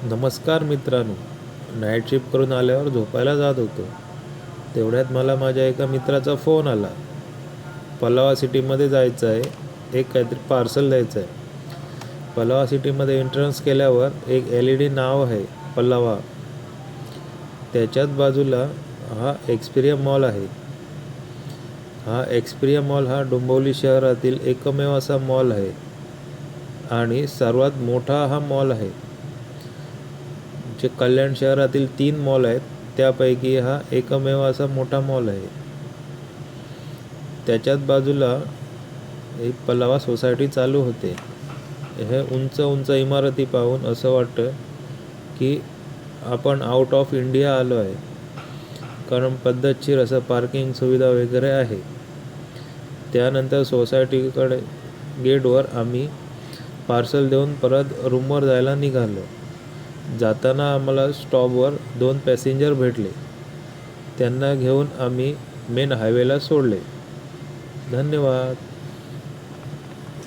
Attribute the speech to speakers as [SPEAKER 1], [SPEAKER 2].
[SPEAKER 1] नमस्कार मित्रांनो. Night shift करून आल्यावर झोपायला जात होतो. तेवढ्यात मला माझ्या एका मित्राचा फोन आला. पलावा सिटीमध्ये जायचं आहे, एक काहीतरी पार्सल द्यायचं आहे. पलावा सिटीमध्ये एंट्रन्स केल्यावर एक LED नाव आहे पलावा. त्याच्याच बाजूला हा एक्सपिरिया मॉल आहे. हा एक्सपिरिया मॉल हा डोंबिवली शहरातील एकमेव असा मॉल आहे आणि सर्वात मोठा हा मॉल आहे. जे कल्याण शहरातील 3 मॉल आहेत त्यापैकी हा एकमेव असा मोठा मॉल आहे. त्याच्याच बाजूला एक पलावा सोसायटी चालू होते. हे उंच उंच इमारती पाहून असं वाटतं की आपण आउट ऑफ इंडिया आलो आहे, कारण पद्धतशीर असं पार्किंग सुविधा वगैरे आहे. त्यानंतर सोसायटीकडे गेटवर आम्ही पार्सल देऊन परत रूमवर जायला निघालो. जाताना आम्हाला स्टॉपवर 2 पॅसेंजर भेटले. त्यांना घेऊन आम्ही मेन हायवेला सोडले. धन्यवाद.